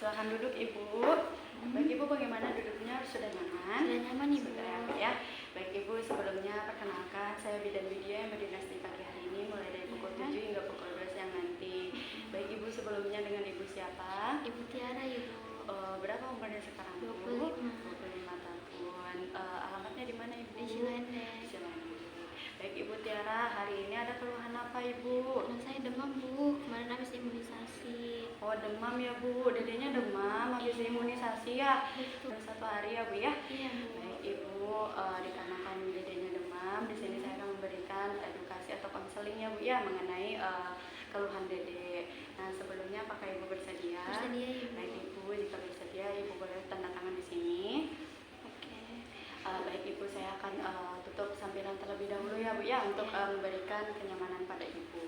Silakan duduk Ibu. Baik Ibu, bagaimana duduknya? Sudah nyaman? Sudah nyaman Ibu. Sudah ya. Baik Ibu, sebelumnya perkenalkan saya Bidan Widya yang berdinas di pagi hari ini mulai dari pukul 7 hingga pukul 12 siang nanti. Baik Ibu, sebelumnya dengan Ibu siapa? Ibu Tiara Ibu. Berapa umurnya sekarang Bu? 25 tahun. Alamatnya di mana Ibu? Di Cilende. Baik Ibu Tiara, hari ini ada keluhan apa Ibu? Nah, saya demam Bu, kemarin habis imunisasi. Oh demam ya Bu, dedenya demam habis imunisasi ya? Betul. Baru 1 hari ya Bu ya? Iya Bu. Baik Ibu, dikarenakan dedenya demam, di sini saya akan memberikan edukasi atau konseling ya Bu ya mengenai keluhan dede. Nah sebelumnya apakah Ibu bersedia? Bersedia Ibu. Baik Ibu, jika bersedia Ibu boleh tanda tangan di sini. Oke. Baik Ibu, saya akan tutup sampiran terlebih dahulu ya Bu ya untuk memberikan kenyamanan pada Ibu.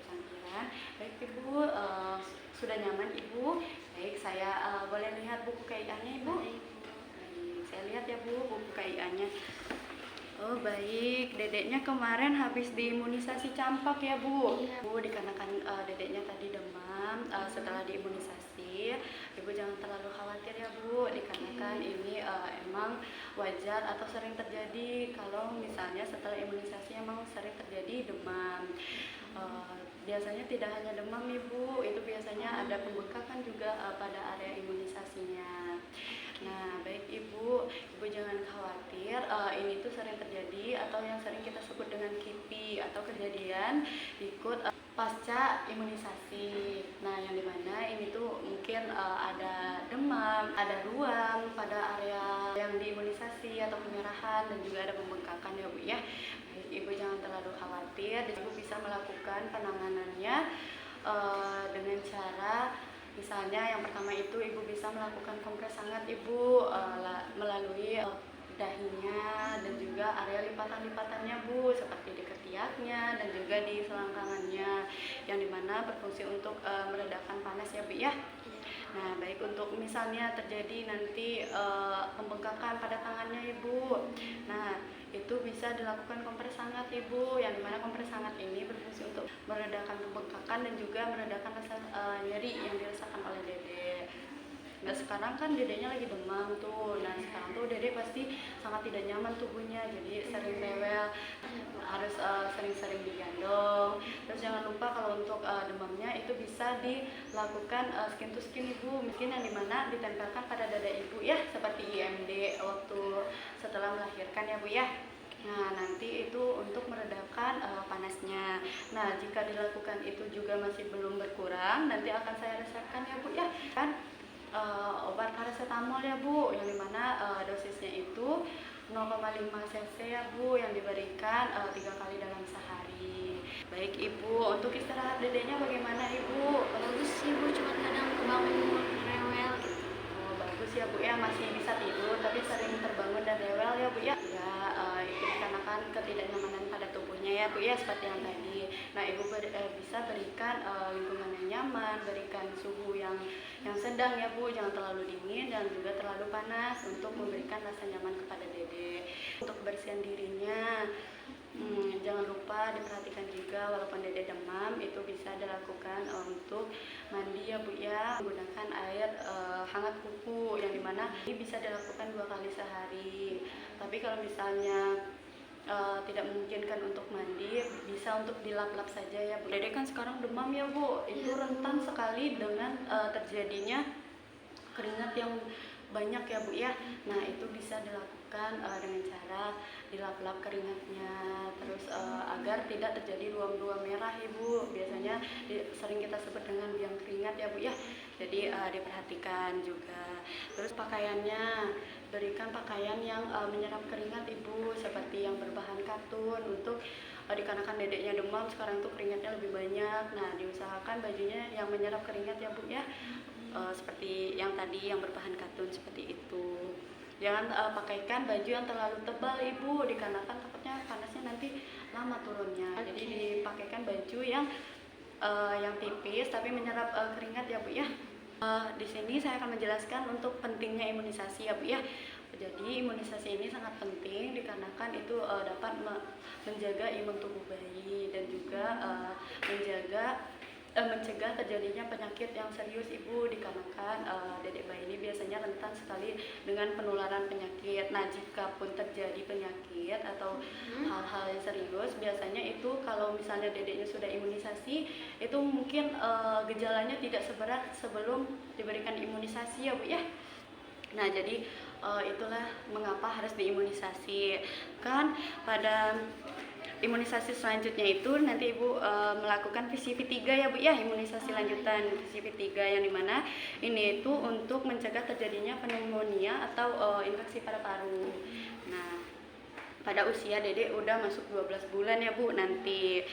Sampiran. Baik Ibu, sudah nyaman Ibu. Baik, saya boleh lihat buku KIA-nya Ibu? Baik, Baik, saya lihat ya Bu buku KIA-nya. Oh baik, dedeknya kemarin habis diimunisasi campak ya Bu. Iya. Bu, dikarenakan dedeknya tadi demam, setelah diimunisasi, Ibu jangan terlalu khawatir ya Bu, dikarenakan ini emang wajar atau sering terjadi kalau misalnya setelah imunisasi emang sering terjadi demam. Biasanya tidak hanya demam Ibu, itu biasanya ada pembengkakan juga pada area imunisasinya. Nah, baik Ibu, Ibu jangan khawatir, ini tuh sering terjadi atau yang sering kita sebut dengan KIPI atau kejadian ikut pasca imunisasi. Nah, yang dimana ini tuh mungkin ada demam, ada ruam pada area yang diimunisasi atau penyerahan dan juga ada pembengkakan ya Bu ya. Baik, Ibu jangan terlalu khawatir, Ibu bisa melakukan penanganannya dengan cara misalnya yang pertama itu Ibu bisa melakukan kompres hangat Ibu melalui dahinya dan juga area lipatan-lipatannya Bu, seperti di ketiaknya dan juga di selangkangannya yang dimana berfungsi untuk meredakan panas ya Bu ya. Nah baik, untuk misalnya terjadi nanti pembengkakan pada tangannya Ibu, nah itu bisa dilakukan kompres hangat Ibu, yang dimana kompres hangat ini berfungsi untuk meredakan pembengkakan dan juga meredakan rasa nyeri yang dirasakan oleh dede. Nah sekarang kan dedenya lagi demam tuh, nah sekarang tuh dede pasti sangat tidak nyaman tubuhnya, jadi sering rewel, harus sering-sering digendong. Terus jangan lupa kalau untuk demamnya itu bisa dilakukan skin to skin Ibu, mungkin yang dimana ditempelkan pada dada Ibu ya, seperti IMD waktu setelah melahirkan ya Bu ya. Nah nanti itu untuk meredakan panasnya. Nah jika dilakukan itu juga masih belum berkurang, nanti akan saya resepkan ya Bu ya, kan obat paracetamol ya Bu, yang dimana dosisnya itu 0,5 cc ya Bu, yang diberikan 3 kali dalam sehari. Baik Ibu, untuk istirahat dedenya bagaimana Ibu? Bagus sih Bu, cuma kadang kebangun rewel gitu. Oh bagus ya Bu ya, masih bisa tidur tapi sering terbangun dan rewel ya Bu ya. Ya itu dikarenakan ketidaknyamanan pada tubuhnya ya Bu ya, seperti yang tadi. Nah Ibu bisa berikan lingkungan yang nyaman, berikan suhu yang sedang ya Bu, jangan terlalu dingin dan juga terlalu panas untuk memberikan rasa nyaman kepada dede. Untuk kebersihan dirinya, jangan lupa diperhatikan juga walaupun dede demam, itu bisa dilakukan untuk mandi ya Bu ya, menggunakan air hangat kuku, yang dimana ini bisa dilakukan 2 kali sehari. Tapi kalau misalnya tidak memungkinkan untuk mandi, bisa untuk dilap-lap saja ya Bu. Dede kan sekarang demam ya Bu, itu rentan sekali dengan terjadinya keringat yang banyak ya Bu ya. Nah itu bisa dilakukan dengan cara dilap-lap keringatnya, terus agar tidak terjadi ruam-ruam merah Ibu, biasanya sering kita sebut dengan biang keringat ya Bu ya. Jadi diperhatikan juga. Terus pakaiannya, berikan pakaian yang menyerap keringat Ibu, seperti yang berbahan katun, untuk dikarenakan dedeknya demam sekarang tuh keringatnya lebih banyak. Nah diusahakan bajunya yang menyerap keringat ya Bu ya, seperti yang tadi yang berbahan katun seperti itu. Jangan pakaikan baju yang terlalu tebal Ibu, dikarenakan takutnya panasnya nanti lama turunnya. Jadi dipakaikan baju yang tipis tapi menyerap keringat ya Bu ya. Di sini saya akan menjelaskan untuk pentingnya imunisasi ya Bu ya. Jadi imunisasi ini sangat penting dikarenakan itu dapat menjaga imun tubuh bayi dan juga menjaga mencegah terjadinya penyakit yang serius ibu, dikarenakan dedek bayi ini biasanya rentan sekali dengan penularan penyakit. Nah, jika pun terjadi penyakit atau hal-hal yang serius, biasanya itu kalau misalnya dedeknya sudah imunisasi, itu mungkin gejalanya tidak seberat sebelum diberikan imunisasi ya Bu ya. Nah, jadi itulah mengapa harus diimunisasi. Kan pada imunisasi selanjutnya itu nanti Ibu melakukan VCV3 ya Bu ya, imunisasi lanjutan VCV3 yang dimana ini itu untuk mencegah terjadinya pneumonia atau infeksi paru-paru. Nah, pada usia dedek udah masuk 12 bulan ya Bu nanti.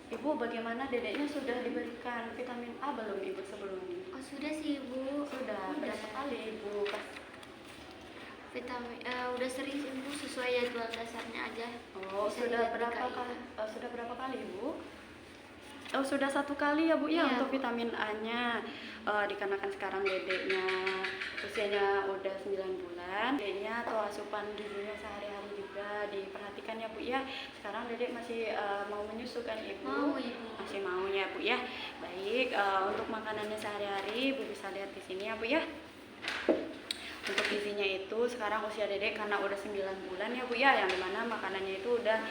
Ibu bagaimana dedeknya sudah diberikan vitamin A belum Ibu sebelumnya? Oh sudah sih Ibu. Sudah. Berapa kali Ibu? Vitamin udah sering sih Ibu, sesuai jadwal dasarnya aja. Oh, Bisa sudah dilihat di berapa KI. kali? Sudah berapa kali Ibu? Oh, sudah 1 kali ya Bu ya Iya, untuk Bu. vitamin A-nya. Dikarenakan sekarang dedeknya usianya udah 9 bulan, dedeknya atau asupan gizinya sehari-hari juga diperhatikan ya Bu ya. Sekarang dedek masih mau menyusu kan Ibu? Mau Ibu. Masih mau ya Bu ya. Baik, untuk makanannya sehari-hari Ibu bisa lihat di sini ya Bu ya. Untuk gizinya itu sekarang usia dedek karena udah 9 bulan ya Bu ya, yang dimana makanannya itu udah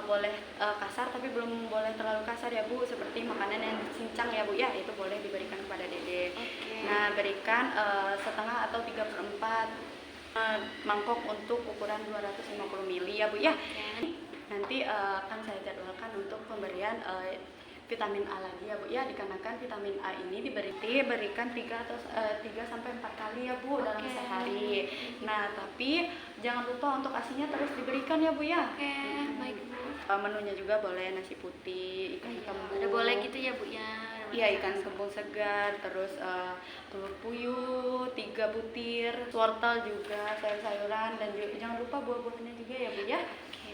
boleh kasar tapi belum boleh terlalu kasar ya Bu, seperti makanan yang dicincang ya Bu ya, itu boleh diberikan kepada dedek. Oke. Nah, berikan setengah atau 3/4 mangkok untuk ukuran 250 ml ya Bu ya. Nanti akan saya jadwalkan untuk pemberian vitamin A lagi ya Bu ya, dikarenakan vitamin A ini diberikan 3 sampai 4 kali ya Bu dalam Oke. sehari. Nah, tapi jangan lupa untuk ASI-nya terus diberikan ya Bu ya. Oke, baik Bu. Menunya juga boleh nasi putih, ikan kembung. Ada boleh gitu ya Bu ya. Ada Iya, boleh. ikan kembung segar, terus telur puyuh 3 butir, wortel juga, sayur-sayuran, dan juga, jangan lupa buah-buahnya juga ya Bu ya.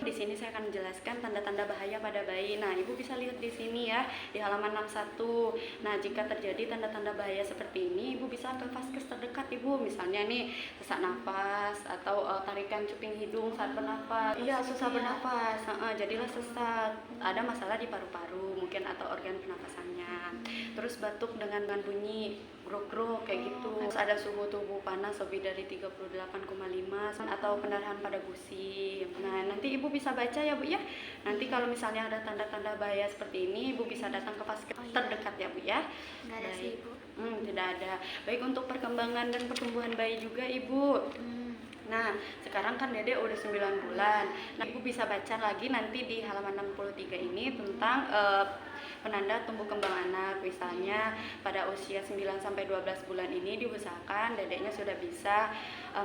Di sini saya akan menjelaskan tanda-tanda bahaya pada bayi. Nah, Ibu bisa lihat di sini ya, di halaman 61. Nah, jika terjadi tanda-tanda bahaya seperti ini, Ibu bisa ke vaskes terdekat Ibu. Misalnya nih, sesak nafas atau tarikan cuping hidung saat bernafas. Iya, susah bernafas. Jadilah sesak. Ada masalah di paru-paru mungkin atau organ pernapasannya. Terus batuk dengan bunyi grok-grok kayak gitu. Terus ada suhu tubuh panas lebih dari 38,5 atau pendarahan pada gusi. Nah, nanti Ibu bisa baca ya Bu ya. Nanti kalau misalnya ada tanda-tanda bahaya seperti ini, Ibu bisa datang ke vaskes terdekat ya Bu ya. Nggak ada sih Ibu. Tidak ada. Baik, untuk perkembangan dan pertumbuhan bayi juga Ibu. Nah, sekarang kan Dede udah 9 bulan. Nah, Ibu bisa baca lagi nanti di halaman 63 ini tentang penanda tumbuh kembang anak. Misalnya pada usia 9 sampai 12 bulan ini diusahakan dedeknya sudah bisa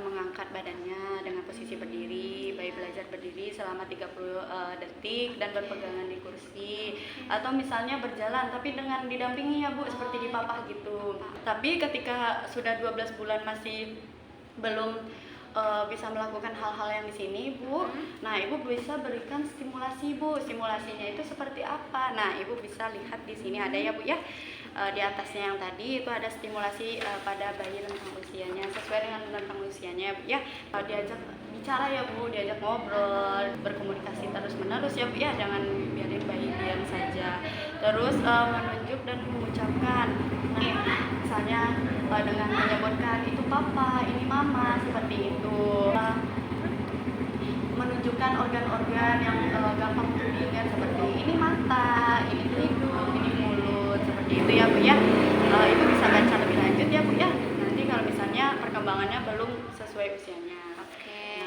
mengangkat badannya dengan posisi berdiri. Bayi belajar berdiri selama 30 detik dan berpegangan di kursi. Atau misalnya berjalan tapi dengan didampingi ya Bu, seperti dipapah gitu. Tapi ketika sudah 12 bulan masih belum bisa melakukan hal-hal yang di sini Bu. Nah, Ibu bisa berikan stimulasi Bu. Stimulasinya itu seperti apa? Nah, Ibu bisa lihat di sini ada ya Bu ya. Di atasnya yang tadi itu ada stimulasi pada bayi rentang usianya sesuai dengan rentang usianya Bu ya. Diajak bicara ya Bu, diajak ngobrol, berkomunikasi terus-menerus ya Bu ya. Jangan biarin bayi diam saja. Terus menunjuk dan mengucapkan. Nah, misalnya dengan menyebutkan itu papa, ini mama, seperti itu. Menunjukkan organ-organ yang gampang untuk diingat seperti ini mata, ini hidung, ini mulut, seperti itu ya Bu ya. Itu bisa baca lebih lanjut ya Bu ya. Nanti kalau misalnya perkembangannya belum sesuai usianya.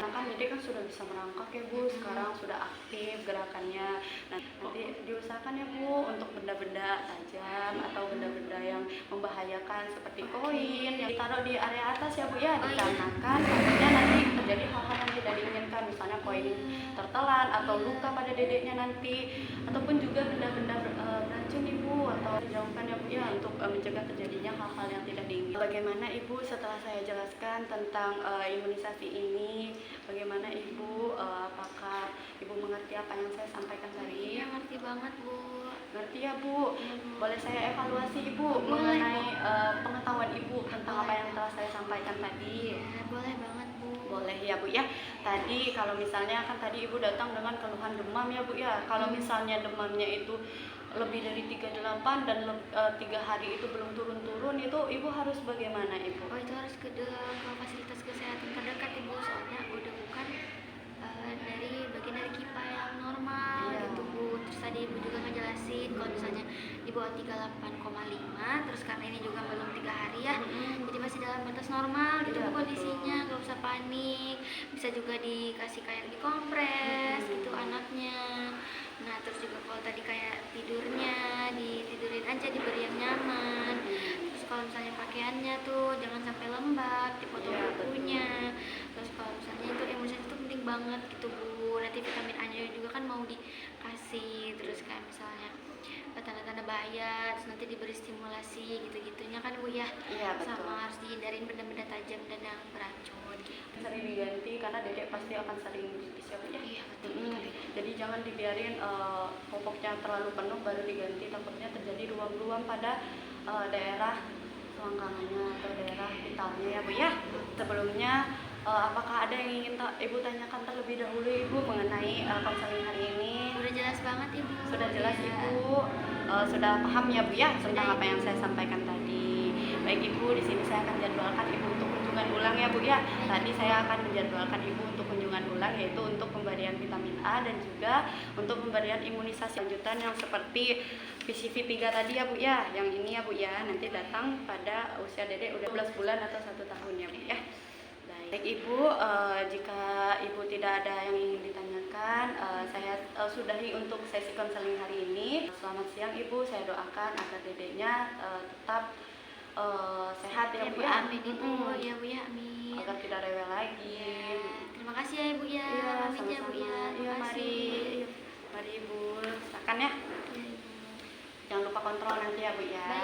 Nah, kan Dede kan sudah bisa merangkak ya Bu, sekarang sudah aktif gerakannya. Nah, nanti diusahakan ya Bu untuk benda-benda tajam atau benda-benda yang membahayakan seperti koin yang ditaruh di area atas ya Bu ya, dikarenakan takutnya nanti terjadi hal-hal yang tidak diinginkan, misalnya koin tertelan atau luka pada dedeknya nanti, ataupun juga benda-benda beracun Ibu, atau dijauhkan ya Bu ya untuk mencegah terjadinya hal-hal yang tidak diinginkan. Bagaimana Ibu setelah saya jelaskan tentang imunisasi ini? Bagaimana Ibu, apakah Ibu mengerti apa yang saya sampaikan tadi? Iya, ngerti banget Bu. Ngerti ya Bu? Boleh saya evaluasi Ibu Boleh, mengenai pengetahuan Ibu tentang apa yang telah saya sampaikan tadi? Ya, boleh banget Bu. Boleh ya Bu ya. Tadi kalau misalnya kan tadi Ibu datang dengan keluhan demam ya Bu ya. Kalau misalnya demamnya itu lebih dari 38 dan 3 hari itu belum turun-turun, itu Ibu harus bagaimana Ibu? Oh itu harus ke fasilitas kesehatan terdekat ibu, soalnya udah bukan dari bagian dari KIPA yang normal Iya. gitu bu. Terus tadi ibu juga ngejelasin kalau misalnya di bawah 38,5, terus karena ini juga belum 3 hari ya, jadi masih dalam batas normal gitu Iya, bu kondisinya, betul. gak usah panik. Bisa juga dikasih kayak dikompres gitu anaknya. Nah terus juga kalau tadi kayak tidurnya ditidurin aja, diberi yang nyaman. Terus kalau misalnya pakaiannya tuh jangan sampai lembab, dipotong Iya, kukunya. Terus kalau misalnya itu imunisasi itu penting banget gitu bu. Nanti vitamin A nya juga kan mau dikasih. Terus kayak misalnya tanda-tanda bahaya, terus nanti diberi stimulasi gitu-gitunya kan bu ya. Iya, betul. Sama harus dihindarin benda-benda tajam dan yang beracun gitu. Sering diganti karena dedek pasti akan sering pipis ya Bu ya. Iya betul. Jadi jangan dibiarin popoknya terlalu penuh baru diganti, takutnya terjadi ruam-ruam pada daerah selangkangannya atau daerah vitalnya ya Bu ya. Sebelumnya apakah ada yang ingin Ibu tanyakan terlebih dahulu Ibu mengenai konseling hari ini? Udah jelas banget ibu. Sudah jelas Iya. Ibu, sudah paham ya Bu ya tentang Sudah, apa yang Ibu. saya sampaikan tadi. Baik Ibu, di sini saya akan jadwalkan Ibu untuk kunjungan ulang ya Bu ya. Tadi saya akan menjadwalkan Ibu untuk kunjungan ulang, yaitu untuk pemberian vitamin A dan juga untuk pemberian imunisasi lanjutan yang seperti PCV 3 tadi ya Bu ya. Yang ini ya Bu ya, nanti datang pada usia Dedek udah 12 bulan atau 1 tahun ya Bu ya. Baik Ibu, jika Ibu tidak ada yang ingin ditanyakan, saya sudahi untuk sesi konseling hari ini. Selamat siang Ibu, saya doakan agar dedeknya tetap sehat ya Bu ya. Amin ibu. Ya bu ya, amin. Agar tidak rewel lagi. Ya, terima kasih ya ibu ya. Iya, Pamit ya bu ya. sama-sama. Iya, Terima mari. kasih. Mari Ibu, silakan ya. Ya, Ibu. Jangan lupa kontrol nanti ya Bu ya. Baik.